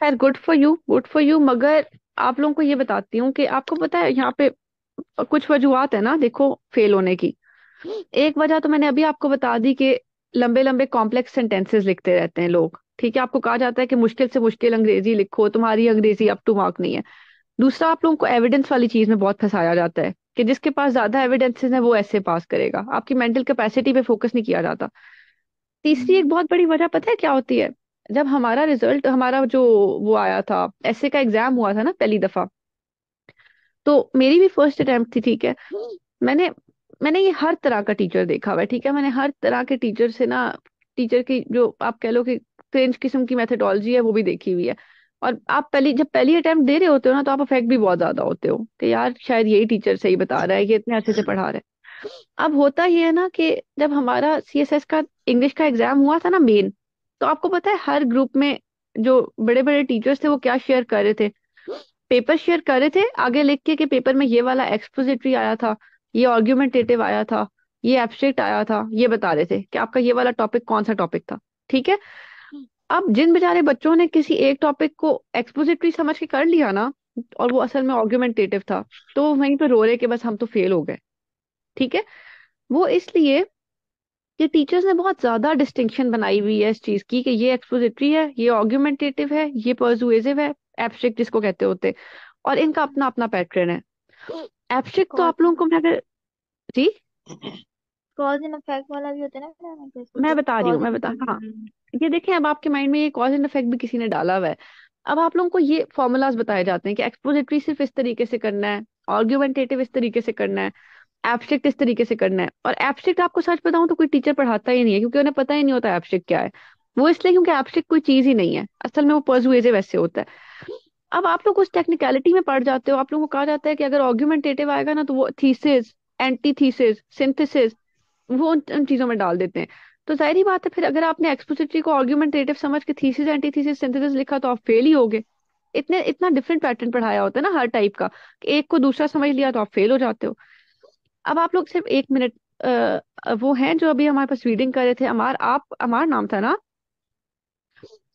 खैर, good for you, good for you. मगर आप लोगों को ये बताती हूँ कि आपको पता है यहाँ पे कुछ वजूहत है ना, देखो, फेल होने की। एक वजह तो मैंने अभी आपको बता दी कि लंबे लंबे कॉम्प्लेक्स सेंटेंसेस लिखते रहते हैं लोग। ठीक है, आपको कहा जाता है कि मुश्किल से मुश्किल अंग्रेजी लिखो, तुम्हारी अंग्रेजी अप टू मार्क नहीं है। दूसरा, आप लोगों को एविडेंस वाली चीज में बहुत फंसाया जाता है कि जिसके पास ज्यादा एविडेंसेस है वो ऐसे पास करेगा, आपकी मेंटल कैपेसिटी पे फोकस नहीं किया जाता। तीसरी एक बहुत बड़ी वजह पता है क्या होती है? जब हमारा रिजल्ट, हमारा जो वो आया था, ऐसे का एग्जाम हुआ था ना पहली दफा, तो मेरी भी फर्स्ट अटेम्प्ट थी। ठीक है, मैंने मैंने ये हर तरह का टीचर देखा हुआ है। ठीक है, मैंने हर तरह के टीचर से ना, टीचर की जो आप कह लो कि क्रिंज किस्म की मेथोडोलॉजी है वो भी देखी हुई है। और आप जब पहली अटेम्प्ट दे रहे होते हो ना, तो आप अफेक्ट भी बहुत ज्यादा होते हो कि यार शायद यही टीचर सही बता रहा है, ये इतने अच्छे से पढ़ा रहा है। अब होता ये है ना कि जब हमारा सीएसएस का इंग्लिश का एग्जाम हुआ था ना मेन, तो आपको पता है हर ग्रुप में जो बड़े बड़े टीचर्स थे वो क्या शेयर कर रहे थे? पेपर शेयर कर रहे थे आगे लिख के कि पेपर में ये वाला एक्सपोजिटरी आया था, ये आर्ग्यूमेंटेटिव आया था, ये एब्स्ट्रैक्ट आया था, ये बता रहे थे कि आपका ये वाला टॉपिक कौन सा टॉपिक था। ठीक है, अब जिन बेचारे बच्चों ने किसी एक टॉपिक को एक्सपोजिटरी समझ के कर लिया ना, और वो असल में आर्ग्यूमेंटेटिव था, तो वो वहीं पे रो रहे कि बस हम तो फेल हो गए। ठीक है, वो इसलिए कि टीचर्स ने बहुत ज्यादा डिस्टिंक्शन बनाई हुई है इस चीज की कि ये एक्सपोजिटरी है, ये आर्ग्यूमेंटेटिव है, ये पर्सुएसिव है, एब्स्ट्रैक्ट जिसको कहते होते, और इनका अपना अपना पैटर्न है। एब्स्ट्रैक्ट तो कॉज आप लोगों को मैं अगर, जी, कॉज एंड इफेक्ट वाला भी होता है ना मैम, जैसे मैं कि बता रही हूँ, कॉज मैं एंड बता, हाँ, ये देखें, अब आपके माइंड में ये कॉज एंड इफेक्ट भी किसी ने डाला हुआ है। अब आप लोगों को ये फॉर्मूलाज बताए जाते हैं कि एक्सपोजिटरी सिर्फ इस तरीके से करना है, आर्ग्यूमेंटेटिव इस तरीके से करना है, एब्स्ट्रैक्ट इस तरीके से करना है। और एब्स्ट्रैक्ट आपको सच बताऊं तो कोई टीचर पढ़ाता ही नहीं है, क्योंकि उन्हें पता ही नहीं होता एब्स्ट्रैक्ट क्या है। वो इसलिए क्योंकि एब्स्ट्रैक्ट कोई चीज ही नहीं है, असल में वो पर्सुएसिव ऐसे होता है। अब आप लोग उस टेक्निकलिटी में पढ़ जाते हो, आप लोगों को कहा जाता है कि अगर आर्ग्यूमेंटेटिव आएगा ना तो वो थीसिस, एंटी थीसिस, सिंथेसिस, वो उन चीजों में डाल देते हैं। तो जाहिर ही बात है, फिर अगर आपने एक्सपोजिटरी को आर्ग्यूमेंटेटिव समझ के थीसिस, एंटीथीसिस, सिंथेसिस लिखा तो आप फेल ही होगे। इतना डिफरेंट पैटर्न पढ़ाया होता है ना हर टाइप का, कि एक को दूसरा समझ लिया तो आप फेल हो जाते हो। अब आप लोग सिर्फ एक मिनट, वो हैं जो अभी हमारे पास रीडिंग कर रहे थे, अमार, आप, अमार नाम था ना?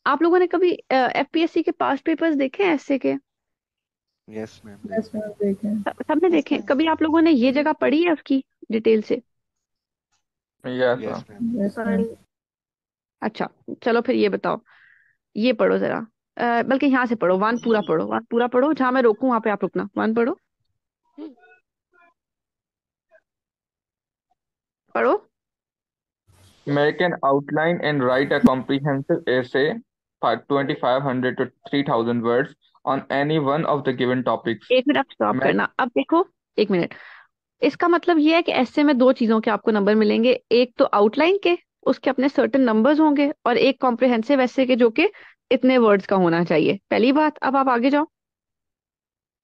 आप लोगों ने कभी एफपीएससी के पास्ट पेपर्स देखे हैं ऐसे के? यस मैम, यस देखे। मैम, देखें। सबने यस देखे? मैम। कभी आप लोगों ने ये जगह पढ़ी है उसकी डिटेल से? Yes yes ma'am. Ma'am. Yes ma'am. पढ़ी। अच्छा, चलो फिर ये बताओ, ये पढ़ो जरा, बल्कि यहाँ से पढ़ो, वन पूरा पढ़ो, वन पूरा पढ़ो, जहां मैं रोकूं वहां पे आप रुकना, वन पढ़ो, पढ़ो। Make an outline and write a comprehensive essay, 2500 to 3000 words, on any one of the given topics. एक मिनट स्टॉप Make करना, अब देखो, एक मिनट। इसका मतलब ये है कि ऐसे में दो चीजों के आपको नंबर मिलेंगे, एक तो आउटलाइन के, उसके अपने सर्टेन नंबर्स होंगे, और एक कॉम्प्रिहेंसिव ऐसे के जो कि इतने वर्ड्स का होना चाहिए। पहली बात, अब आप आगे जाओ।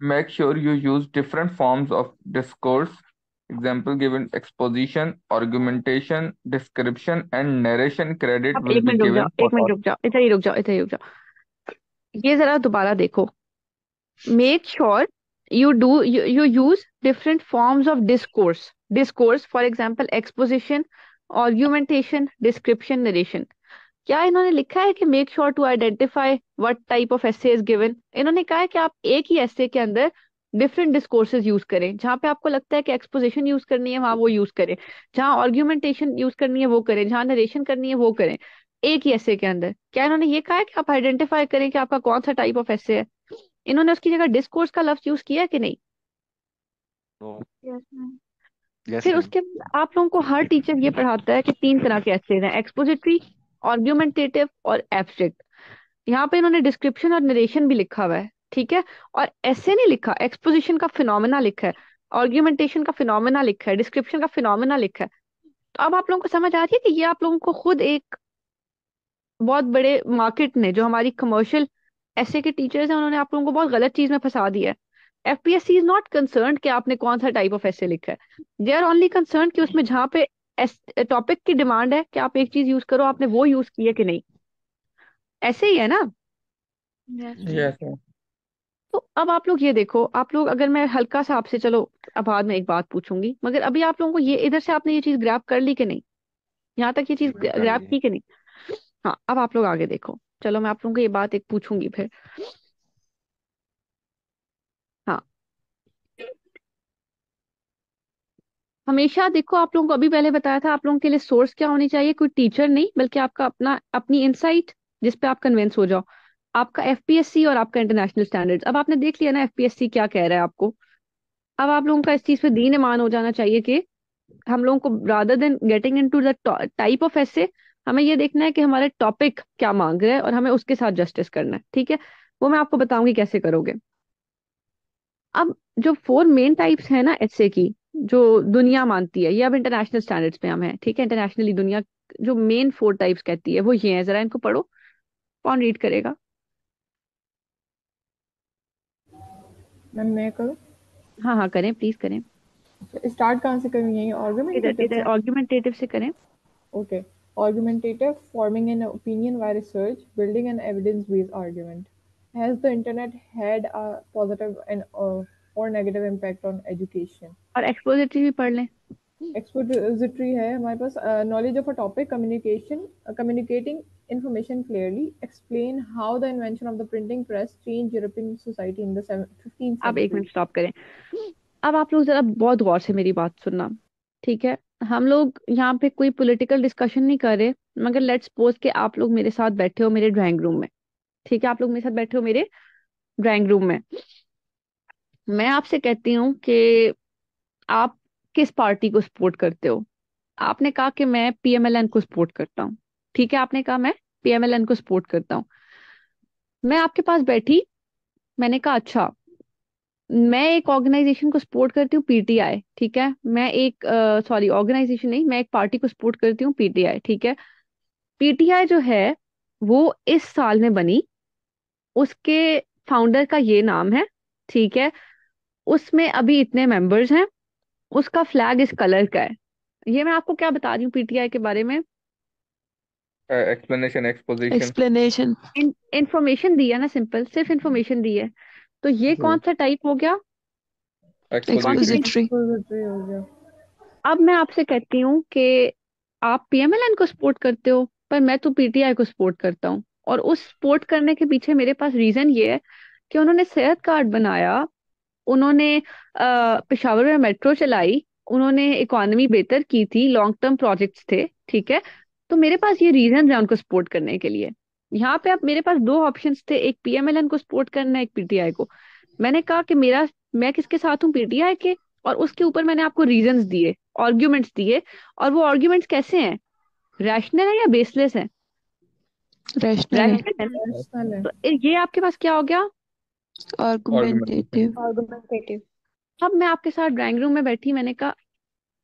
make sure you use different forms of discourse. Example given: exposition, argumentation, description, and narration. Credit अब will एक be मिनट रुक जाओ, given for एक मिनट all. रुक जाओ, इधर ही रुक जाओ, इधर ही रुक जाओ। ये जरा दोबारा देखो। Make sure you do you use different forms of discourse, discourse for example exposition, argumentation, description, narration. क्या इन्होंने लिखा है कि make sure to identify what type of essay is given? इन्होंने कहा है कि आप एक ही एसे के अंदर डिफरेंट डिस्कोर्सेज यूज करें, जहां पे आपको लगता है कि एक्सपोजिशन यूज करनी है वहां वो यूज करें, जहां आर्ग्यूमेंटेशन यूज करनी है वो करें, जहां नरेशन करनी है वो करें, एक ही एसे के अंदर। क्या इन्होंने ये कहा है कि आप आइडेंटिफाई करें कि आपका कौन सा टाइप ऑफ एसे है? इन्होंने उसकी जगह डिस्कोर्स का लफ्ज यूज किया है कि नहीं? नो। Yes ma'am. यस फिर मैम। उसके बाद आप लोगों को हर टीचर ये पढ़ाता है कि तीन तरह के एसेज हैं, एक्सपोजिटरी, आर्ग्यूमेंटेटिव और एब्स्ट्रैक्ट। यहाँ पे इन्होंने डिस्क्रिप्शन और नरेशन भी लिखा हुआ है। ठीक है, और ऐसे नहीं लिखा, एक्सपोजिशन का फिनोमेना लिखा है, आर्ग्यूमेंटेशन का फिनोमेना लिखा है, डिस्क्रिप्शन का फिनोमेना लिखा है। तो अब आप लोगों को समझ आ रही है कि ये आप लोगों को खुद एक बहुत बड़े मार्केट ने, जो हमारी कमर्शियल ऐसे के टीचर्स हैं, उन्होंने आप लोगों को बहुत गलत चीज में फंसा दिया है। एफपीएससी इज नॉट कंसर्न कि आपने कौन सा टाइप ऑफ ऐसे लिखा है, दे आर ओनली कंसर्न कि उसमें जहाँ पे टॉपिक की डिमांड है कि आप एक चीज यूज करो, आपने वो यूज की है कि नहीं। ऐसे ही है ना? Yes ma'am. Yes, ma'am. तो अब आप लोग ये देखो, आप लोग, अगर मैं हल्का सा आपसे, चलो अब बाद में एक बात पूछूंगी, मगर अभी आप लोगों को ये इधर से आपने ये चीज ग्रैब कर ली कि नहीं? यहाँ तक ये चीज जी मैम, कर ग्रैब लिए। की कि नहीं? हाँ, अब आप लोग आगे देखो। चलो मैं आप लोगों को ये बात एक पूछूंगी फिर। हाँ, हमेशा देखो, आप लोगों को अभी पहले बताया था, आप लोगों के लिए सोर्स क्या होनी चाहिए, कोई टीचर नहीं बल्कि आपका अपना अपनी इनसाइट, जिस पे आप कन्विंस हो जाओ। आपका एफपीएससी और आपका इंटरनेशनल स्टैंडर्ड्स। अब आपने देख लिया ना एफपीएससी क्या कह रहा है आपको। अब आप लोगों का इस चीज पे दीन ईमान हो जाना चाहिए कि हम लोगों को rather than getting into the type of ऐसे, हमें ये देखना है कि हमारे टॉपिक क्या मांग रहे हैं और हमें उसके साथ जस्टिस करना है, ठीक है। वो मैं आपको बताऊंगी कैसे करोगे। अब जो 4 मेन टाइप्स है ना एसे की, जो दुनिया मानती है, ये अब इंटरनेशनल स्टैंडर्ड्स पे हम हैं, ठीक है। इंटरनेशनली दुनिया जो मेन 4 टाइप्स कहती है वो ये है, जरा इनको पढ़ो। कौन रीड करेगा? मैम मैं करूँ? हाँ हाँ, करें, प्लीज करें। स्टार्ट कहाँ से करूँ? यही इधर आर्गुमेंटेटिव इधर से? आर्गुमेंटेटिव से करें। Okay. Argumentative, forming an opinion by research, building an evidence-based argument. Has the internet had a positive and or negative impact on education? और एक्सपोजिटरी भी पढ़ लें। Expository है हमारे पास knowledge of a topic, communication, communicating information clearly, explain how the invention of the printing press changed European society in the 15th आप एक century. Minute stop करें। अब आप लोग जरा बहुत गौर से मेरी बात सुनना, ठीक है। हम लोग यहाँ पे कोई पॉलिटिकल डिस्कशन नहीं कर रहे, मगर लेट्स सपोज कि आप लोग मेरे साथ बैठे हो मेरे ड्राइंग रूम में, ठीक है। आप लोग मेरे साथ बैठे हो मेरे ड्राइंग रूम में। मैं आपसे कहती हूँ कि आप किस पार्टी को सपोर्ट करते हो। आपने कहा कि मैं पीएमएलएन को सपोर्ट करता हूँ, ठीक है। आपने कहा मैं पीएमएलएन को सपोर्ट करता हूँ। मैं आपके पास बैठी, मैंने कहा अच्छा, मैं एक ऑर्गेनाइजेशन को सपोर्ट करती हूँ पीटीआई, ठीक है। मैं एक सॉरी, ऑर्गेनाइजेशन नहीं, मैं एक पार्टी को सपोर्ट करती हूँ पीटीआई, ठीक है। पीटीआई जो है वो इस साल में बनी, उसके फाउंडर का ये नाम है, ठीक है। उसमें अभी इतने मेंबर्स हैं, उसका फ्लैग इस कलर का है। ये मैं आपको क्या बता रही हूँ पीटीआई के बारे में? Explanation, exposition. एक्सप्लेनेशन। इंफॉर्मेशन दी है ना, सिंपल, सिर्फ इंफॉर्मेशन दी है। तो ये जी। कौन सा टाइप हो गया? कौन सा एक्सपोजिटरी। टाइप? एक्सपोजिटरी। Expository हो गया। अब मैं आपसे कहती हूँ कि आप पीएमएलएन को सपोर्ट करते हो, पर मैं तो पीटीआई को सपोर्ट करता हूँ। और उस सपोर्ट करने के पीछे मेरे पास रीजन ये है कि उन्होंने सेहत कार्ड बनाया, उन्होंने पेशावर में मेट्रो चलाई, उन्होंने इकोनॉमी बेहतर की थी, लॉन्ग टर्म प्रोजेक्ट्स थे, ठीक है। तो मेरे पास ये रीजन है उनको सपोर्ट करने के लिए। यहाँ पे अब मेरे पास 2 ऑप्शंस थे, एक पीएमएलएन को सपोर्ट करना, एक पीटीआई को। मैंने कहा कि मेरा, मैं किसके साथ हूँ, पीटीआई के। और उसके ऊपर मैंने आपको रीजंस दिए, आर्ग्यूमेंट्स दिए। और वो आर्ग्यूमेंट्स कैसे हैं, रैशनल है या बेसलेस है? रैशनल है। रैशनल है ना? Rational है। तो ये आपके पास क्या हो गया? आर्गुमेंटेटिव। आर्गुमेंटेटिव। आर्गुमेंटेटिव। अब मैं आपके साथ ड्राइंग रूम में बैठी, मैंने कहा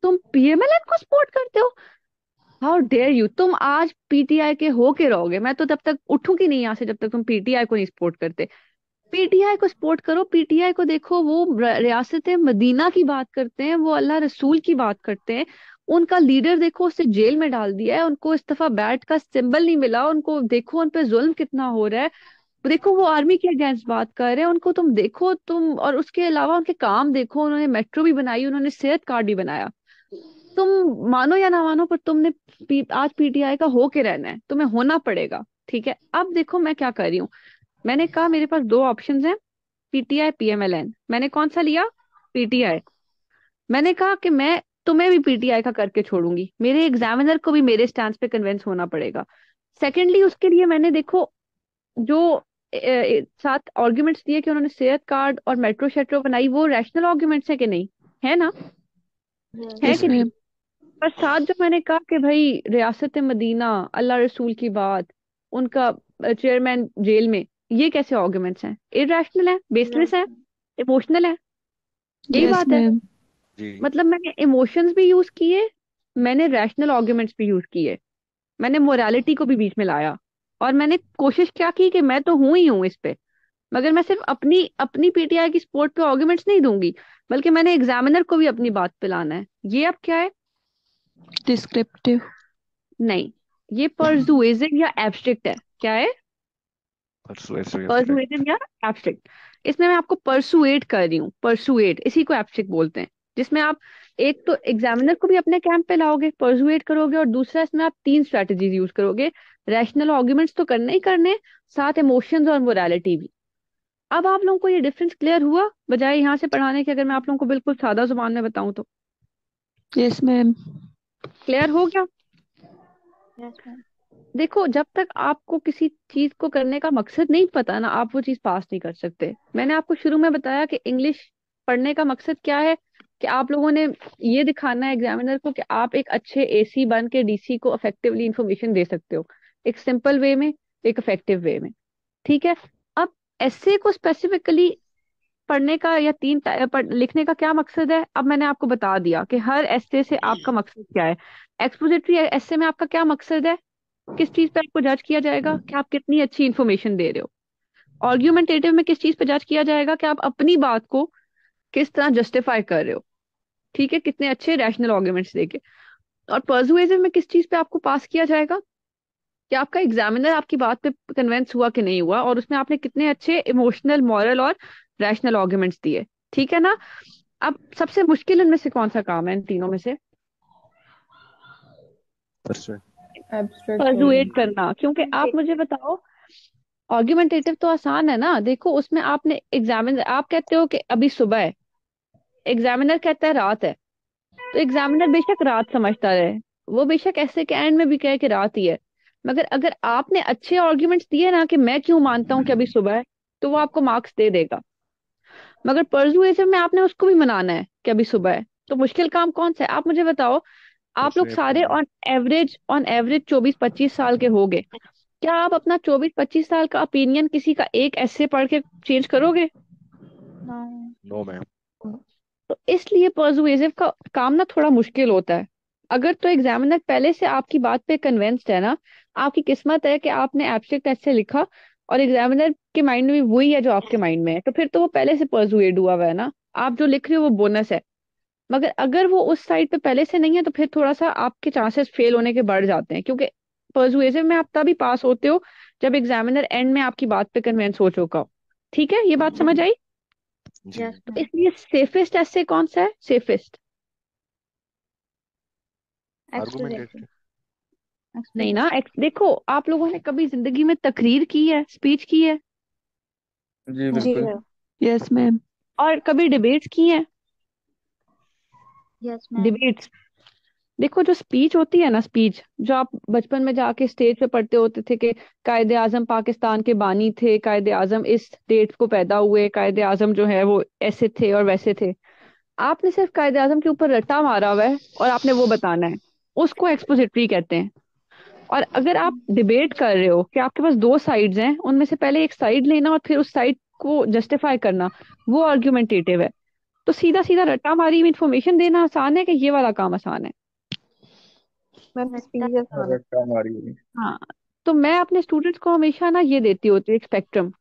तुम पीएमएलएन को सपोर्ट करते हो, हाउ डेयर यू, तुम आज पीटीआई के हो के रहोगे। मैं तो तब तक उठूंगी नहीं यहाँ से जब तक तुम पीटीआई को नहीं सपोर्ट करते। पीटीआई को सपोर्ट करो। पीटीआई को देखो, वो रियासत मदीना की बात करते हैं, वो अल्लाह रसूल की बात करते हैं। उनका लीडर देखो, उसे जेल में डाल दिया है, उनको इस्तीफा बैट का सिंबल नहीं मिला, उनको देखो उन पे जुल्म कितना हो रहा है। देखो वो आर्मी के अगेंस्ट बात कर रहे हैं, उनको तुम देखो तुम। और उसके अलावा उनके काम देखो, उन्होंने मेट्रो भी बनाई, उन्होंने सेहत कार्ड भी बनाया। तुम मानो या ना मानो, पर तुमने आज पीटीआई का हो के रहना है, तुम्हें होना पड़ेगा, ठीक है। अब देखो मैं क्या कर रही हूँ। मैंने कहा मेरे पास 2 ऑप्शंस हैं, पीटीआई पीएमएलएन। मैंने कौन सा लिया? पीटीआई। मैंने कहा कि मैं तुम्हें भी पीटीआई का करके छोड़ूंगी, मेरे एग्जामिनर को भी मेरे स्टैंड पे कन्विंस होना पड़ेगा। सेकेंडली, उसके लिए मैंने देखो जो 7 आर्ग्यूमेंट्स दिए कि उन्होंने सेहत कार्ड और मेट्रो शेट्रो बनाई, वो रैशनल आर्ग्यूमेंट्स है कि नहीं? है ना? है यस कि नहीं? मैम। पर साथ जो मैंने कहा कि भाई रियासत मदीना, अल्लाह रसूल की बात, उनका चेयरमैन जेल में, ये कैसे आर्गुमेंट्स हैं? इरैशनल है, बेसलेस है, इमोशनल है। यही यस बात है। मैम। जी। मतलब मैंने इमोशंस भी यूज किए, मैंने रैशनल आर्गुमेंट्स भी यूज किए, मैंने मोरालिटी को भी बीच में लाया। और मैंने कोशिश क्या की कि मैं तो हूं ही हूं इस पे, मगर मैं सिर्फ अपनी अपनी पीटीआई की सपोर्ट पे आर्गुमेंट्स नहीं दूंगी, बल्कि मैंने एग्जामिनर को भी अपनी बात पे लाना है। ये अब क्या है? डिस्क्रिप्टिव। नहीं, ये परसुएसिव या एब्स्ट्रैक्ट है। क्या है? Persuasive abstract. परसुएसिव या एब्स्ट्रैक्ट। इसमें मैं आपको परसुएट कर रही हूँ, परसुएट, इसी को एब्स्ट्रैक्ट बोलते हैं, जिसमें आप एक तो एग्जामिनर को भी अपने कैंप पे लाओगे, परसुएट करोगे, और दूसरा इसमें आप 3 स्ट्रेटजीज यूज करोगे। रैशनल आर्ग्यूमेंट्स तो करने ही करने, साथ इमोशंस और मोरालिटी भी। अब आप लोगों को ये डिफरेंस क्लियर हुआ, बजाय यहाँ से पढ़ाने के? अगर मैं आप लोगों को बिल्कुल सादा जुबान में बताऊं तो यस मैम। क्लियर हो गया? Yes ma'am. देखो, जब तक आपको किसी चीज को करने का मकसद नहीं पता ना, आप वो चीज पास नहीं कर सकते। मैंने आपको शुरू में बताया कि इंग्लिश पढ़ने का मकसद क्या है, कि आप लोगों ने ये दिखाना है एग्जामिनर को कि आप एक अच्छे एसी बन के डीसी को इफेक्टिवली इंफॉर्मेशन दे सकते हो, एक सिंपल वे में, एक इफेक्टिव वे में। ठीक है। अब एस्से को स्पेसिफिकली पढ़ने का या लिखने का क्या मकसद है, अब मैंने आपको बता दिया कि हर एस्से से आपका मकसद क्या है। एक्सपोजिटरी एस्से में आपका क्या मकसद है, किस चीज पे आपको जज किया जाएगा कि आप कितनी अच्छी इंफॉर्मेशन दे रहे हो। आर्ग्यूमेंटेटिव में किस चीज पे जज किया जाएगा कि आप अपनी बात को किस तरह जस्टिफाई कर रहे हो, ठीक है, कितने अच्छे रैशनल आर्ग्यूमेंट्स देके। और पर्सुएसिव में किस चीज पे आपको पास किया जाएगा कि आपका एग्जामिनर आपकी बात पे कन्विंस हुआ कि नहीं हुआ, और उसमें आपने कितने अच्छे इमोशनल, मॉरल और रैशनल आर्ग्यूमेंट्स दिए। ठीक है ना? अब सबसे मुश्किल इनमें से कौन सा काम है इन तीनों में से? परसुएट। Abstract पर्सुएट करना। क्योंकि आप मुझे बताओ, आर्ग्यूमेंटेटिव तो आसान है ना। देखो, उसमें आपने एग्जामिनर, आप कहते हो कि अभी सुबह है, एग्जामिनर कहता है रात है, तो एग्जामिनर बेशक रात समझता रहे, वो बेशक ऐसे के एंड में भी कहे कि रात ही है, मगर अगर आपने अच्छे आर्ग्यूमेंट्स दिए ना कि मैं क्यों मानता हूँ कि अभी सुबह है, तो वो आपको मार्क्स दे देगा। मगर पर्सुएसिव में आपने उसको भी मनाना है कि अभी सुबह है। तो मुश्किल काम कौन सा है, आप मुझे बताओ। आप लोग परसुएट सारे करना। ऑन एवरेज 24-25 साल के होगे, क्या आप अपना 24-25 साल का ओपिनियन किसी का एक ऐसे पढ़ के चेंज करोगे? नो। No ma'am. तो इसलिए पर्सुएसिव का काम ना थोड़ा मुश्किल होता है। अगर तो एग्जामिनर पहले से आपकी बात पे कन्विंस्ड है ना, आपकी किस्मत है कि आपने एब्स्ट्रैक्ट ऐसे लिखा और एग्जामिनर के माइंड में भी वही है जो आपके माइंड में है, तो फिर तो वो पहले से पर्सुएड हुआ हुआ है ना। आप जो लिख रहे हो वो बोनस है। मगर अगर वो उस साइड पे पहले से नहीं है, तो फिर थोड़ा सा आपके चांसेस फेल होने के बढ़ जाते हैं, क्योंकि पर्सुएसिव में आप तभी पास होते हो जब एग्जामिनर एंड में आपकी बात पे कन्विंस हो चुका हो। ठीक है, ये बात समझ आई? जी। यस तो मैम। इसलिए सेफेस्ट ऐसे कौन सा है, सेफेस्ट? एक्सप्लोरेटरी। आर्गुमेंटेटिव। नहीं ना। एक्सप्लोरेटरी। देखो, आप लोगों ने कभी जिंदगी में तकरीर की है, स्पीच की है, जी यस जी बिल्कुल। मैम। Yes ma'am. और कभी डिबेट्स की हैं? Yes ma'am. डिबेट्स। देखो, जो स्पीच होती है ना, स्पीच जो आप बचपन में जाके स्टेज पे पढ़ते होते थे कि कायदे आजम पाकिस्तान के बानी थे, कायदे आजम इस डेट को पैदा हुए, कायदे आजम जो है वो ऐसे थे और वैसे थे। आपने सिर्फ कायदे आजम के ऊपर रट्टा मारा हुआ है और आपने वो बताना है, उसको एक्सपोजिटरी कहते हैं। और अगर आप डिबेट कर रहे हो कि आपके पास 2 साइड्स हैं, उनमें से पहले एक साइड लेना और फिर उस साइड को जस्टिफाई करना, वो आर्ग्यूमेंटेटिव है। तो सीधा सीधा रट्टा मारी इंफॉर्मेशन देना आसान है कि ये वाला काम आसान है? मैम रट्टा। स्पीच आसान है। रट्टा मारी। हाँ। तो मैं अपने स्टूडेंट्स को हमेशा ना ये देती होती हूँ, एक स्पेक्ट्रम।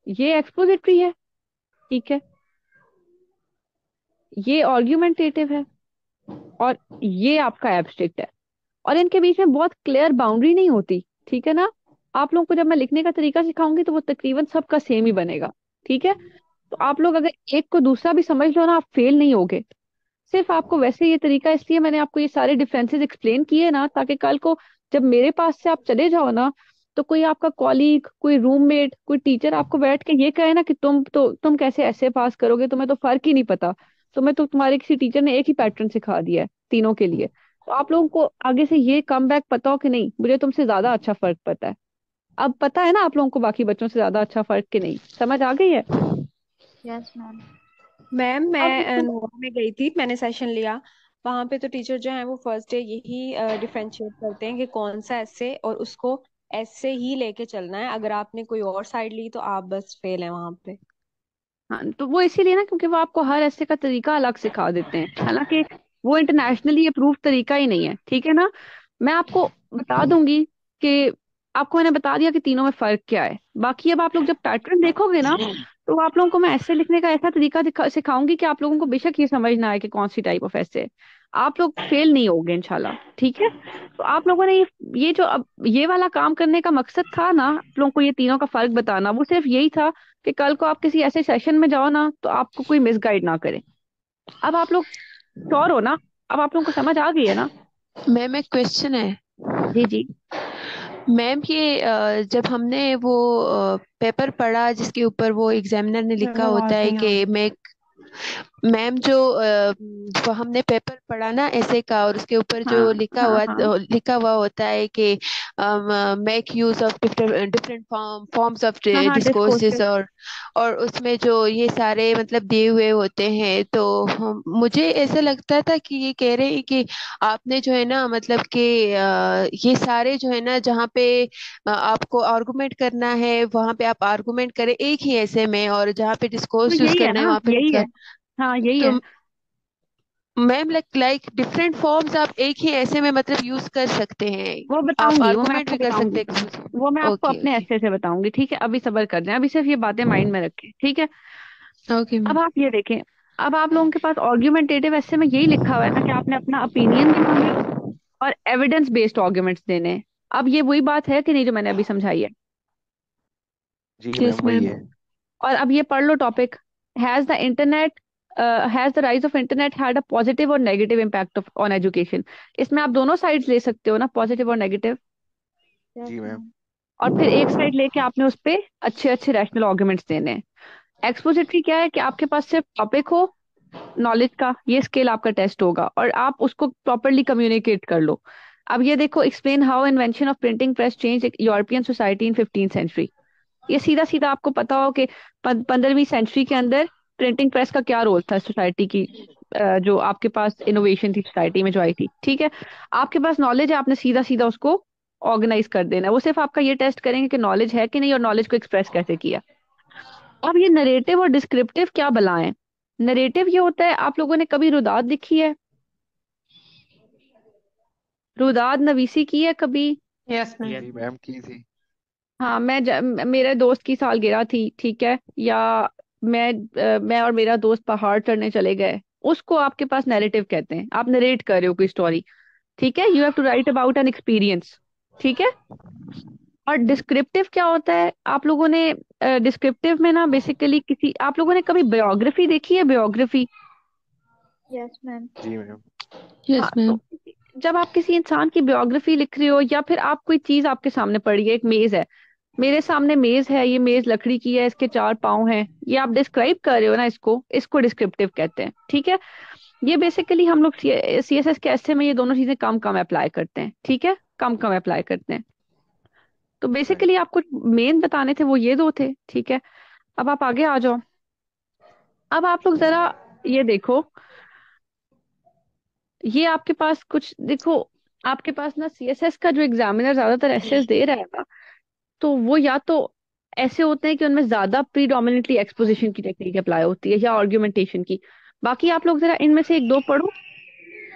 ये एक्सपोजिटरी है, ठीक है, ये आर्ग्यूमेंटेटिव है, और ये आपका एब्स्ट्रैक्ट है। और इनके बीच में बहुत क्लियर बाउंड्री नहीं होती, ठीक है ना। आप लोगों को जब मैं लिखने का तरीका सिखाऊंगी तो वो तकरीबन सबका सेम ही बनेगा, ठीक है। तो आप लोग अगर एक को दूसरा भी समझ लो ना, आप फेल नहीं होगे। सिर्फ आपको वैसे ये तरीका, इसलिए मैंने आपको ये सारे डिफरेंसेस एक्सप्लेन किए ना, ताकि कल को जब मेरे पास से आप चले जाओ ना, तो कोई आपका कॉलीग, कोई रूममेट, कोई टीचर आपको बैठ के ये कहे ना कि तुम कैसे ऐसे पास करोगे, तुम्हें तो फर्क ही नहीं पता, तुम्हें तो तुम्हारे किसी टीचर ने एक ही पैटर्न सिखा दिया है तीनों के लिए। तो आप लोगों को आगे से ये कम बैक पता हो कि नहीं, मुझे तुमसे ज्यादा अच्छा फर्क पता है। अब पता है ना आप लोगों को बाकी बच्चों से ज्यादा अच्छा फर्क कि नहीं, समझ आ गई है? Yes ma'am. मैम अब मैं तुम नोवा में गई थी, मैंने सेशन लिया। वहां पे तो टीचर जो है वो फर्स्ट डे यही डिफरेंशिएट करते हैं कि कौन सा ऐसे, और उसको ऐसे ही लेके चलना है। अगर आपने कोई और साइड ली तो आप बस फेल हैं वहां पे। हाँ, तो वो इसीलिए ना, क्योंकि वो आपको हर ऐसे का तरीका अलग सिखा देते हैं, हालांकि वो इंटरनेशनली अप्रूव तरीका ही नहीं है, ठीक है ना। मैं आपको बता दूंगी कि आपको मैंने बता दिया कि तीनों में फर्क क्या है। बाकी अब आप लोग जब पैटर्न देखोगे ना, तो आप लोगों को मैं ऐसे लिखने का ऐसा तरीका सिखाऊंगी कि आप लोगों को बेशक ये समझना है कि कौन सी टाइप ऑफ ऐसे है। आप लोग फेल नहीं होगे इंशाल्लाह, ठीक है। तो आप लोगों ने ये जो अब ये वाला काम करने का मकसद था ना, आप लोगों को ये तीनों का फर्क बताना, वो सिर्फ यही था कि कल को आप किसी ऐसे सेशन में जाओ ना, तो आपको कोई मिसगाइड ना करे। अब आप लोग श्योर हो ना अब आप लोगों को समझ आ गई है ना? मैम एक क्वेश्चन है। जी जी। मैम ये जब हमने वो पेपर पढ़ा जिसके ऊपर वो एग्जामिनर ने लिखा चलो होता आवाज है नहीं आ कि रही। मैं मैम जो वो हमने पेपर पढ़ा ना ऐसे का, और उसके ऊपर जो हाँ हाँ हाँ लिखा हुआ होता है कि make use of different different forms of हाँ हाँ डिस्कोर्सेस, डिस्कोर्सेस। और उसमें जो ये सारे मतलब दिए हुए होते हैं, तो मुझे ऐसा लगता था कि ये कह रहे हैं कि आपने जो है ना मतलब कि ये सारे जो है ना जहाँ पे आपको आर्गुमेंट करना है वहां पे आप आर्गुमेंट करें एक ही ऐसे में, और जहाँ पे तो डिस्कोर्स यूज यही है करना है ना, वहां पे यही है। डिस्कस। हाँ यही तो है। मैम लाइक डिफरेंट फॉर्म्स आप एक ही ऐसे में मतलब यूज कर सकते हैं, वो आप बताऊंगी, वो मैं आर्गुमेंट आपको भी कर बताऊंगी। सकते हैं। वो मैं आपको ओके अपने ओके ऐसे से बताऊंगी, ठीक है? अभी सब्र कर जाएं, अभी सिर्फ ये बातें माइंड में रखें, ठीक है? ओके अब मैम। आप ये देखें, अब आप लोगों के पास आर्ग्यूमेंटेटिव ऐसे में यही लिखा हुआ है ना कि आपने अपना ओपिनियन देना है और एविडेंस बेस्ड आर्ग्यूमेंट्स देने हैं। अब ये वही बात है कि नहीं जो मैंने अभी समझाई है? जी यस मैम वही मैम। है। और अब ये पढ़ लो topic, has the internet has the rise of internet had a positive और नेगेटिव इम्पैक्ट ऑन एजुकेशन। इसमें आप दोनों साइड्स ले सकते हो ना, पॉजिटिव और नेगेटिव। यस जी मैम। मैम। और फिर एक साइड लेके आपने उस पे अच्छे अच्छे रैशनल आर्गुमेंट्स देने हैं। एक्सपोजिटरी क्या है कि आपके पास सिर्फ टॉपिक हो नॉलेज का, ये स्किल आपका टेस्ट होगा और आप उसको प्रॉपरली कम्युनिकेट कर लो। अब ये देखो, explain how invention of printing press change European society in 15th century. ये सीधा सीधा आपको पता हो कि 15वीं सेंचुरी के अंदर प्रिंटिंग प्रेस का क्या रोल था सोसाइटी की, जो आपके पास इनोवेशन थी सोसाइटी में जो आई थी, ठीक है? आपके पास नॉलेज है, आपने सीधा सीधा उसको ऑर्गेनाइज कर देना है। वो सिर्फ आपका ये टेस्ट करेंगे कि नॉलेज है कि नहीं और नॉलेज को एक्सप्रेस कैसे किया। अब ये नरेटिव और डिस्क्रिप्टिव क्या बलाएं? नरेटिव ये होता है, आप लोगों ने कभी रुदात दिखी है? रुदात नवीसी की है कभी? Yes ma'am. जी मैम की थी। हाँ, मेरे दोस्त की सालगिरह थी, ठीक है? या मैं मैं और मेरा दोस्त पहाड़ चढ़ने चले गए, उसको आपके पास नैरेटिव कहते हैं। आप नरेट कर रहे हो कोई स्टोरी, ठीक है? You have to write about an experience, ठीक है? और डिस्क्रिप्टिव क्या होता है? आप लोगों ने डिस्क्रिप्टिव में ना बेसिकली किसी, आप लोगों ने कभी बायोग्राफी देखी है? बायोग्राफी। Yes ma'am. जी मैम। यस हाँ, मैम। तो जब आप किसी इंसान की बायोग्राफी लिख रहे हो या फिर आप कोई चीज आपके सामने पड़ी है, एक मेज है, मेरे सामने मेज है, ये मेज लकड़ी की है, इसके 4 पाँव हैं, ये आप डिस्क्राइब कर रहे हो ना, इसको इसको डिस्क्रिप्टिव कहते हैं, ठीक है? ये बेसिकली हम लोग सीएसएस के ऐसे में ये दोनों चीजें कम कम अप्लाई करते हैं, ठीक है? कम कम अप्लाई करते हैं। तो मैम बेसिकली आपको मेन बताने थे वो ये दो थे, ठीक है? अब आप आगे आ जाओ। अब आप लोग जरा ये देखो, ये आपके पास कुछ देखो, आपके पास ना सीएसएस का जो एग्जामिनर ज्यादातर एसएस दे रहा है ना, तो वो या तो ऐसे होते हैं कि उनमें ज्यादा प्रीडोमिनेटली एक्सपोजिशन की टेक्निक अप्लाई होती है या आर्ग्यूमेंटेशन की। बाकी आप लोग जरा इनमें से एक दो पढ़ो,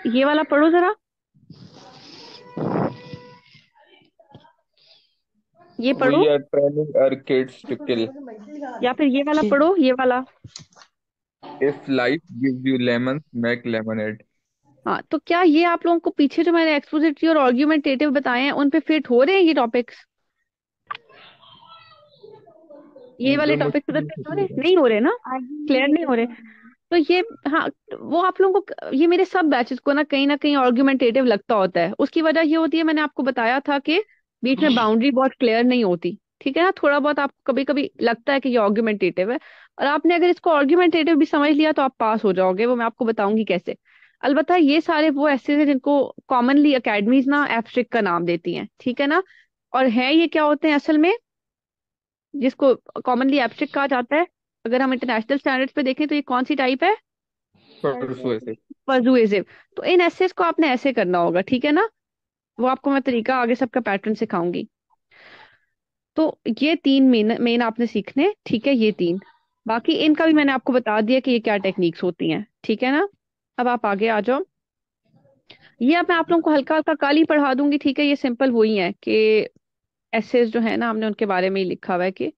ये वाला पढ़ो जरा, ये We पढ़ो, are training our kids to kill. या फिर ये वाला पढ़ो, ये वाला। If life gives you lemons, make lemonade. हाँ, तो क्या ये आप लोगों को पीछे जो मैंने एक्सपोजिटरी और आर्ग्यूमेंटेटिव बताए हैं उन पे फिट हो रहे हैं ये टॉपिक्स? ये वाले जो टॉपिक्स मुझसे उधर नहीं फिट हो सीखी रहे है। नहीं हो रहे ना? क्लियर नहीं आर्ग्यूमेंटेटिव हो रहे? नहीं है। तो ये, हाँ, वो आप लोगों को, ये मेरे सब बैचेस को ना कहीं आर्ग्यूमेंटेटिव लगता होता है। उसकी वजह ये होती है, मैंने आपको बताया था कि बीच में बाउंड्री बहुत क्लियर नहीं होती, ठीक है ना? थोड़ा बहुत आपको कभी कभी लगता है कि ये आर्ग्यूमेंटेटिव है, और आपने अगर इसको आर्ग्यूमेंटेटिव भी समझ लिया तो आप पास हो जाओगे। वो मैं आपको बताऊंगी कैसे। अलबत्ता ये सारे वो ऐसे हैं जिनको कॉमनली एकेडमीज ना एब्स्ट्रैक्ट का नाम देती हैं, ठीक है ना? और है ये क्या होते हैं असल में, जिसको कॉमनली एब्स्ट्रैक्ट कहा जाता है, अगर हम इंटरनेशनल स्टैंडर्ड्स पे देखें तो ये कौन सी टाइप है? Persuasive. परसुएसिव। तो इन एसेस को आपने ऐसे करना होगा, ठीक है ना? वो आपको मैं तरीका आगे सबका पैटर्न सिखाऊंगी। तो ये 3 मेन आपने सीखने, ठीक है? ये 3, बाकी इनका भी मैंने आपको बता दिया कि ये क्या टेक्निक्स होती हैं, ठीक है ना? अब आप आगे आ जाओ। ये अब मैं आप लोगों को हल्का हल्का काली पढ़ा दूंगी, ठीक है? ये सिंपल वही है कि एसेस जो है ना, हमने उनके बारे में ही लिखा हुआ है कि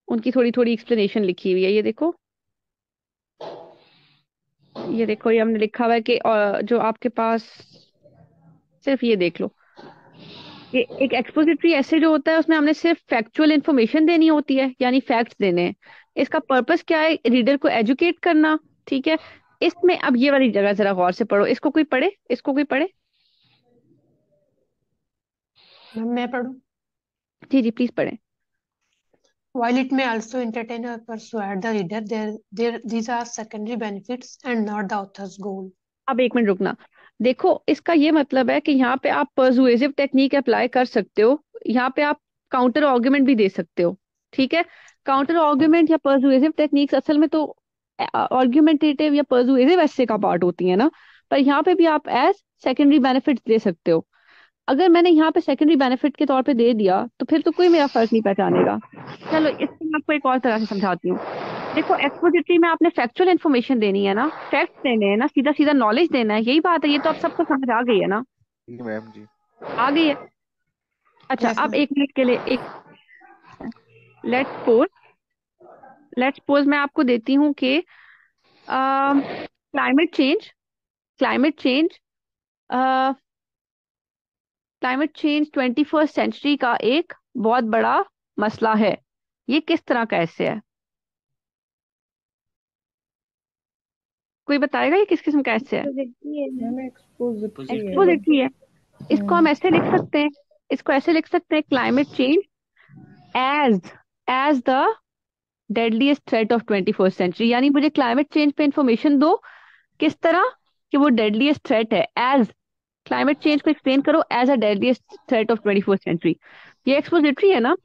उनकी थोड़ी थोड़ी एक्सप्लेनेशन लिखी हुई है। ये देखो, ये देखो, ये हमने लिखा हुआ है कि जो आपके पास, सिर्फ ये देख लो कि एक एक्सपोजिटरी ऐसे जो होता है उसमें हमने सिर्फ फैक्चुअल इंफॉर्मेशन देनी होती है, यानी फैक्ट्स देने हैं। इसका पर्पस क्या है? रीडर को एजुकेट करना, ठीक है? इसमें अब ये वाली जगह जरा गौर से पढ़ो, इसको कोई पढ़े, इसको कोई पढ़े। मैं पढ़ूं? जी जी प्लीज पढ़े। While it may also entertain or persuade the reader, these are secondary benefits and not the author's goal. अब एक मिनट रुकना, देखो इसका ये मतलब है कि यहाँ पे आप पर्सुएसिव टेक्निक अप्लाई कर सकते हो, यहाँ पे आप काउंटर आर्गुमेंट भी दे सकते हो, ठीक है। काउंटर आर्गुमेंट या पर्सुएसिव टेक्निक्स असल में तो आर्गुमेंटेटिव या पर्सुएसिव ऐसे का पार्ट होती है ना, पर यहाँ पे भी आप एज सेकेंडरी बेनिफिट दे सकते हो। अगर मैंने यहाँ पे सेकेंडरी बेनिफिट के तौर पे दे दिया तो फिर तो कोई मेरा फर्क नहीं पहचानेगा। चलो इसको मैं आपको एक और तरह से समझाती हूँ। देखो एक्सपोजिटरी में आपने फैक्चुअल इन्फॉर्मेशन देनी है ना, फैक्ट देने हैं ना, सीधा सीधा नॉलेज देना है, यही बात है, ये तो आप सबको समझ आ गई है ना, जी मैम जी। आ गई है। अच्छा Yes, अब ma'am. एक मिनट के लिए एक लेट्स सपोज मैं आपको देती हूँ कि climate change climate change climate change 21st century का एक बहुत बड़ा मसला है। ये किस तरह का ऐसे है, कोई बताएगा ये किस किस्म का ऐसे है? Expository है मैम। मैम एक्सपोजिटरी है। एक्सपोजिटरी है। इसको हम ऐसे लिख सकते हैं, इसको ऐसे लिख सकते हैं, climate change as as the deadliest threat of 21st century. यानी मुझे क्लाइमेट चेंज पे इंफॉर्मेशन दो, किस तरह कि वो डेडलीस्ट थ्रेट है, एज क्लाइमेट चेंज को एक्सप्लेन करो as a deadliest threat of 21st century. ये एक्सपोजिटरी है ना।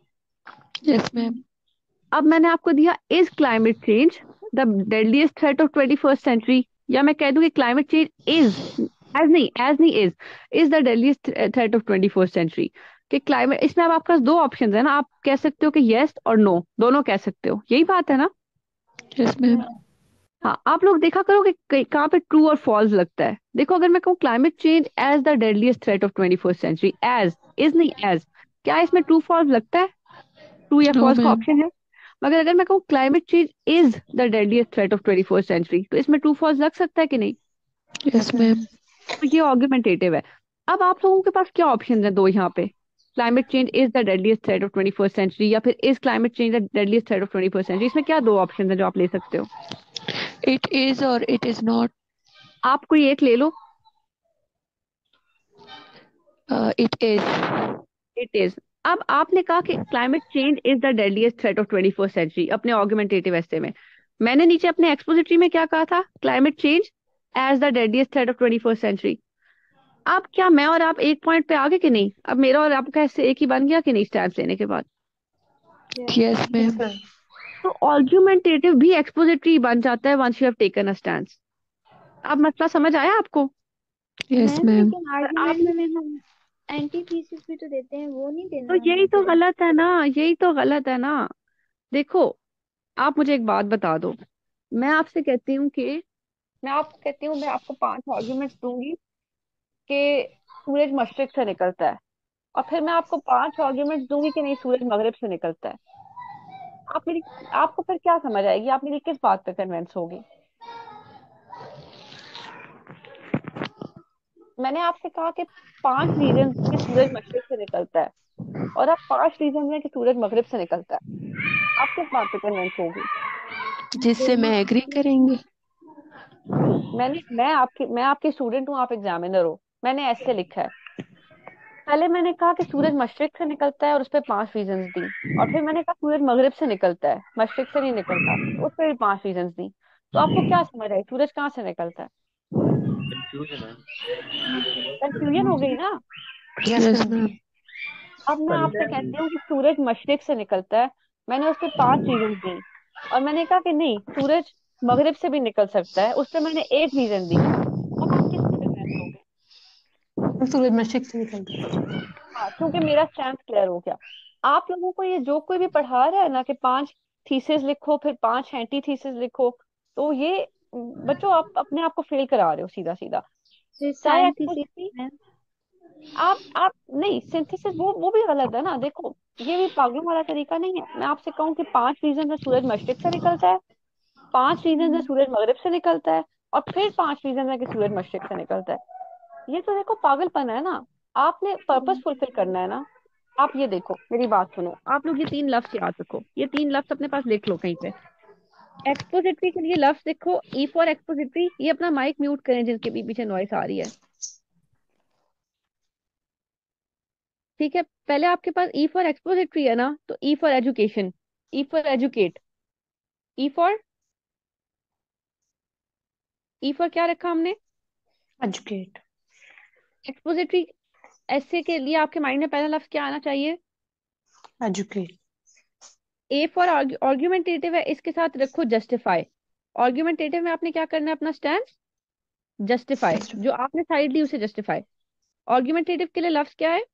Yes ma'am. अब मैंने आपको दिया is climate change the deadliest threat of 21st century, या मैं कह दूं कि क्लाइमेट चेंज इज, एज नहीं is the deadliest threat of 21st century. कि क्लाइमेट, इसमें अब आपके पास दो ऑप्शन है ना, आप कह सकते हो कि यस और नो दोनों कह सकते हो, यही बात है ना। Yes ma'am. हाँ आप लोग देखा करो कि कहाँ पे ट्रू और फॉल्स लगता है। देखो अगर मैं कहूँ climate change as the deadliest threat of 21st century, as is नहीं एज, क्या इसमें ट्रू फॉल्स लगता है? ट्रू या नो फॉल्स का मैम। ऑप्शन है। मगर अगर मैं कहूँ climate change is the deadliest threat of 21st century, तो इसमें ट्रू फॉल्स लग सकता है कि नहीं? Yes ma'am. तो ये आर्गुमेंटेटिव है। अब आप लोगों के पास क्या ऑप्शन है दो यहाँ पे, climate change is the deadliest threat of 21st century या फिर is climate change the deadliest threat of 21st century. इसमें क्या दो ऑप्शन है जो आप ले सकते हो? इट इज और इट इज नॉट। आप कोई एक ले लो। It is. It is. अब आपने कहा कि climate change is the deadliest threat of 21st century अपने आर्गुमेंटेटिव ऐसे में। मैंने नीचे अपने एक्सपोजिटरी में क्या कहा था, climate change as the deadliest threat of 21st century. अब क्या मैं और आप एक पॉइंट पे आ गए कि नहीं? अब मेरा और आपका ऐसे एक ही बन गया कि नहीं स्टैंड लेने के बाद? Yes ma'am. Yes, ma'am. तो आर्गुमेंटेटिव भी एक्सपोजिटरी बन जाता है once you have taken a stand. अब मसला समझ आया आपको? Yes ma'am ma'am. लेकिन आर्गुमेंट में हम एंटीथीसिस भी तो देते हैं, वो नहीं तो देना है यही तो मुझे। गलत है ना, यही तो गलत है ना। देखो आप मुझे एक बात बता दो, मैं आपसे कहती हूँ कि मैं आपको कहती हूँ मैं आपको 5 आर्ग्यूमेंट्स दूंगी कि सूरज मशरिक से निकलता है, और फिर मैं आपको 5 आर्ग्यूमेंट्स दूंगी कि नहीं सूरज मगरिब से निकलता है। आप मेरी आपको फिर क्या समझ आएगी, आप मेरी किस बात पे कन्विंस होगी? मैंने आपसे कहा कि 5 रीजन कि सूरज मशरिक से निकलता है, और आप 5 रीजन है कि सूरज मगरिब से निकलता है, आप किस बात पे कन्विंस होगी? जिससे मैं एग्री करेंगे। मैं आपकी स्टूडेंट हूँ, आप एग्जामिनर हो, मैंने ऐसे लिखा है। पहले मैंने कहा कि सूरज मशरिक से निकलता है और उस पर 5 रीजंस दी, और फिर मैंने कहा सूरज मगरिब से निकलता है, मशरिक से नहीं निकलता, तो उस पर भी 5 रीजंस दी। तो आपको क्या समझ आई, सूरज कहाँ से निकलता है? कंफ्यूजन है। कंफ्यूजन हो गई ना। Yes, yes ma'am. मैम। अब मैं आपसे कहती हूँ कि सूरज मशरिक से निकलता है, मैंने उस पर 5 रीजन दी, और मैंने कहा कि नहीं सूरज मगरिब से भी निकल सकता है, उस पर मैंने एक रीजन दी। अब आप किस पे कन्विंस हो गए? सूरज मशरिक से निकलता है। हाँ क्योंकि मेरा स्टैंड क्लियर हो गया। आप लोगों को ये जो कोई भी पढ़ा रहा है ना कि 5 थीसिस लिखो फिर 5 एंटी थीसिस लिखो, तो ये बच्चों आप अपने आप को फेल करा रहे हो सीधा सीधा। चाहे साइंटिफिक एक्सपोजिटरी, मैम। आप नहीं सिंथेसिस वो भी गलत है ना। देखो ये भी पागलों वाला तरीका नहीं है। मैं आपसे कहूँ कि 5 रीजन है सूरज मशरिक से निकलता है, 5 रीजन है सूरज मगरिब से निकलता है, और फिर 5 रीजन है कि सूरज मशरिक से निकलता है। ये तो देखो पागलपन है ना। आपने पर्पस फुलफिल करना है ना। आप ये देखो मेरी बात सुनो, आप लोग ये 3 लफ्ज याद रखो, ये 3 लफ्ज अपने पास लिख लो कहीं पे। एक्सपोजिटरी के लिए लफ्ज देखो, ई फॉर एक्सपोजिटरी। ये अपना माइक म्यूट करें जिनके भी पीछे नॉइस आ रही है। ठीक है, पहले आपके पास ई फॉर एक्सपोजिटरी है ना, तो E for education, E for educate, E for, E for क्या रखा हमने? Educate. एक्सपोजिटरी ऐसे के लिए आपके माइंड में पहला लफ्ज क्या आना चाहिए? Educate. ए फॉर आर्ग्यूमेंटेटिव है, इसके साथ रखो जस्टिफाई। आर्ग्यूमेंटेटिव में आपने क्या करना है? अपना स्टैंड जस्टिफाई, जो आपने साइड ली उसे जस्टिफाई। आर्ग्यूमेंटेटिव के लिए लफ्ज क्या है?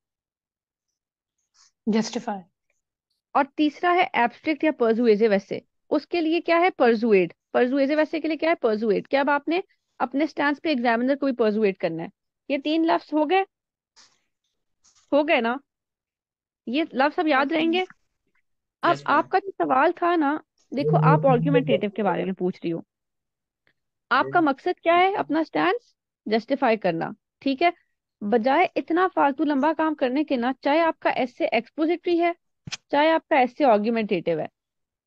Justify. और तीसरा है एब्स्ट्रैक्ट या परसुएसिव ऐसे, उसके लिए क्या है? परसुएड। परसुएसिव ऐसे के लिए क्या है? परसुएड। क्या अब आपने अपने स्टैंड पे एग्जामिनर को भी परसुएड करना है। ये तीन लफ्ज हो गए, हो गए ना? ये लफ्ज सब याद रहेंगे। अब यस मैम। आपका जो सवाल था ना, देखो आप आर्ग्यूमेंटेटिव के बारे में पूछ रही हो, आपका मकसद क्या है? अपना स्टैंड जस्टिफाई करना। ठीक है, बजाय इतना फालतू लंबा काम करने के ना, चाहे आपका ऐसे एक्सपोजिटरी है, चाहे आपका ऐसे आर्ग्यूमेंटेटिव है,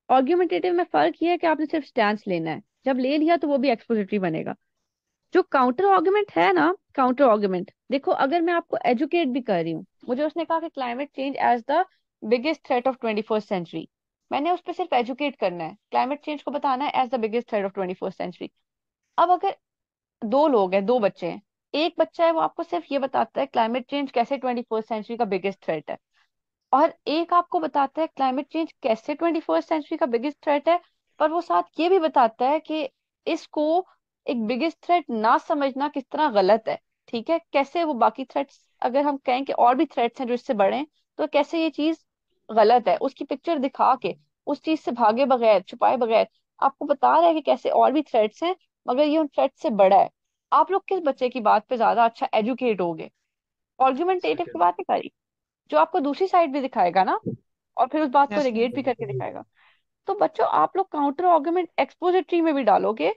आर्ग्यूमेंटेटिव में फर्क ये है कि आपने सिर्फ स्टैंस लेना है, जब ले लिया तो वो भी एक्सपोजिटरी बनेगा। जो काउंटर आर्गुमेंट है ना, काउंटर आर्गुमेंट देखो, अगर मैं आपको एजुकेट भी कर रही हूँ, मुझे उसने कहा कि climate change as the biggest threat of 21st century, मैंने उस पर सिर्फ एजुकेट करना है, क्लाइमेट चेंज को बताना है as the biggest threat of 21st century. अब अगर दो लोग हैं, दो बच्चे हैं, एक बच्चा है वो आपको सिर्फ ये बताता है क्लाइमेट चेंज कैसे 21st सेंचुरी का बिगेस्ट थ्रेट है, और एक आपको बताता है क्लाइमेट चेंज कैसे 21st सेंचुरी का बिगेस्ट थ्रेट है, पर वो साथ ये भी बताता है कि इसको एक बिगेस्ट थ्रेट ना समझना किस तरह गलत है। ठीक है, कैसे वो बाकी थ्रेट्स, अगर हम कहें कि और भी थ्रेट्स हैं जो इससे बड़े हैं, तो कैसे ये चीज गलत है, उसकी पिक्चर दिखा के, उस चीज से भागे बगैर, छुपाए बगैर आपको बता रहा है कि कैसे और भी थ्रेट्स हैं, मगर ये उन थ्रेट्स से बड़ा है। आप लोग किस बच्चे की बात पे ज्यादा अच्छा एजुकेट होगे? आर्ग्यूमेंटेटिव की सेकंड। बात नहीं करी, जो आपको दूसरी साइड भी दिखाएगा ना, और फिर उस बात को Yes, ma'am. रिगेट भी करके दिखाएगा। तो बच्चों आप लोग काउंटर आर्गुमेंट एक्सपोजिटरी में भी डालोगे,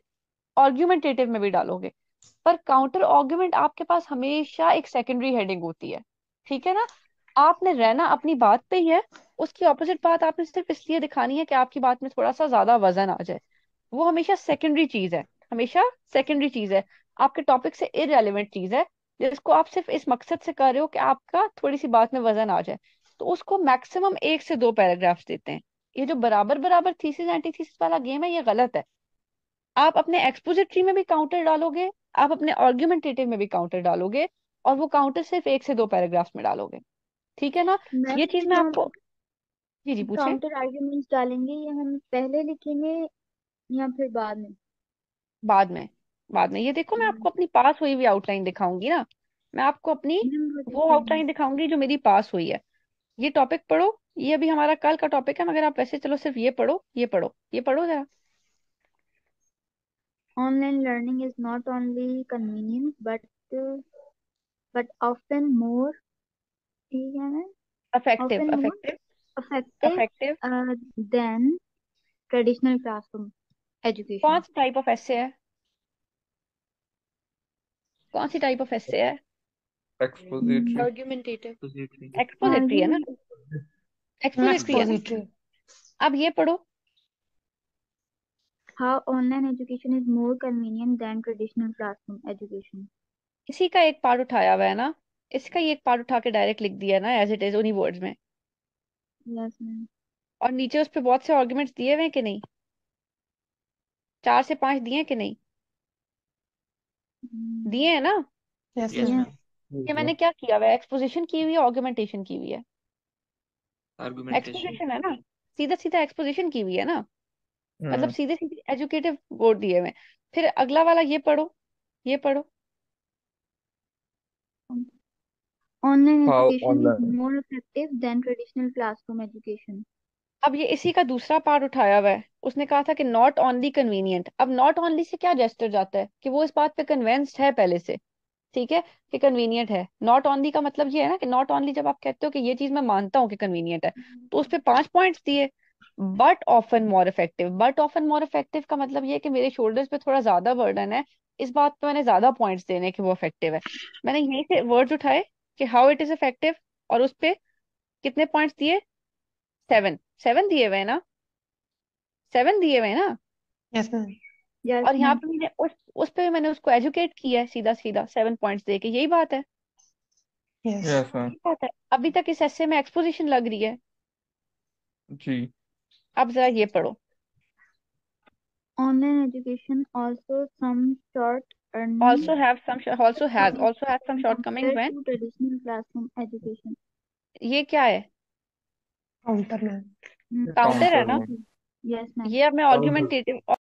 आर्ग्यूमेंटेटिव में भी डालोगे, पर काउंटर आर्गुमेंट आपके पास हमेशा एक सेकेंडरी हेडिंग होती है। ठीक है ना? आपने रहना अपनी बात पे ही है, उसकी ऑपोजिट बात आपने सिर्फ इसलिए दिखानी है कि आपकी बात में थोड़ा सा ज्यादा वजन आ जाए। वो हमेशा सेकेंडरी चीज है, हमेशा सेकेंडरी चीज है, आपके टॉपिक से इररेलेवेंट चीज है, जिसको आप सिर्फ इस मकसद से कर रहे हो कि आपका थोड़ी सी बात में वजन आ जाए, तो उसको मैक्सिमम 1 से 2 पैराग्राफ्स देते हैं। ये जो बराबर बराबर थीसिस एंटीथीसिस वाला गेम है, ये गलत है। आप अपने एक्सपोजिटरी में भी काउंटर डालोगे, आप अपने आर्ग्यूमेंटेटिव में भी काउंटर डालोगे, और वो काउंटर सिर्फ 1 से 2 पैराग्राफ्स में डालोगे। ठीक है ना? मैम, ये चीज ये मैं जो हम आपको, जी जी पूछे। काउंटर आर्ग्यूमेंट्स डालेंगे, ये हम पहले लिखेंगे या फिर बाद में? बाद में, बाद में। ये देखो, मैं आपको अपनी पास हुई हुई आउटलाइन दिखाऊंगी ना, मैं आपको अपनी मैम वो वो देखिए, आउटलाइन दिखाऊंगी जो मेरी पास हुई है। ये टॉपिक पढ़ो, ये अभी हमारा कल का टॉपिक है, मगर आप वैसे चलो सिर्फ ये पढ़ो, ये पढ़ो, ये पढ़ो जरा। Online learning is not only convenient but often more, ठीक है ma'am, affective, often more affective, effective affective. than traditional classroom कौन education. सी टाइप ऑफ एसे है? कौन सी टाइप ऑफ एसे है? एक्सपोजिटरी। आर्ग्यूमेंटेटिव। Suppository. एक्सपोजिटरी है ना, Argument, एक्सपोजिटरी है ना। Expository. अब ये पढ़ो, how online education is more convenient than traditional classroom education. इसी का एक पार्ट उठाया हुआ है ना, इसका ही एक पार्ट उठा के डायरेक्ट लिख दिया ना एज इट इज उन्हीं वर्ड्स में, Yes, ma'am. और नीचे उस पे बहुत से आर्गुमेंट्स दिए हुए हैं कि नहीं? 4 से 5 दिए हैं कि नहीं? दिए हैं ना? Yes, Yes ma'am. Yes. Ma'am. ये मैंने क्या किया हुआ है? एक्सपोजिशन की हुई है, आर्गुमेंटेशन की हुई है? आर्गुमेंटेशन। एक्सपोजिशन है ना, सीधा सीधा एक्सपोजिशन की हुई है ना, मतलब हम्म। सीधे सीधे एजुकेटिव वर्ड दिए हुए हैं। फिर अगला वाला ये पढ़ो, ये पढ़ो। Online how education is online. more effective than traditional classroom education. अब ये इसी का दूसरा पार्ट उठाया हुआ है, उसने कहा था कि नॉट ओनली कन्वीनियंट। अब नॉट ओनली से क्या जेस्टर जाता है कि वो इस बात पे कन्विंस्ड है पहले से, ठीक है, कि कन्वीनियंट है। नॉट ओनली का मतलब ये है ना कि नॉट ओनली जब आप कहते हो कि ये चीज मैं मानता हूँ कि कन्वीनियंट है, तो उस पे 5 पॉइंट्स दिए। But often more effective, but often more effective का मतलब ये है कि मेरे शोल्डर्स पे थोड़ा ज्यादा बर्डन है, इस बात पे मैंने ज्यादा पॉइंट्स देने कि वो इफेक्टिव है। मैंने यहीं से वर्ड्स उठाए कि हाउ इट इज इफेक्टिव, और उस पे कितने पॉइंट्स दिए? 7, 7 दिए हुए हैं ना, 7 दिए हुए हैं ना। Yes, ma'am. Yes, और यहाँ ma'am. पे मैंने उस पे मैंने उसको एजुकेट किया है सीधा सीधा 7 पॉइंट्स दे के, यही बात है, Yes. Yes ma'am. यही बात है। अभी तक इस एस्से में एक्सपोजिशन लग रही है, जी। अब जरा ये पढ़ो। Online education also some shortcomings also has some shortcomings compared when, to traditional classroom education. ये क्या है, Counter, ma'am. काउंटर है काउंटर ना, में Yes, ma'am. ये अब मैं आर्गुमेंटेटिव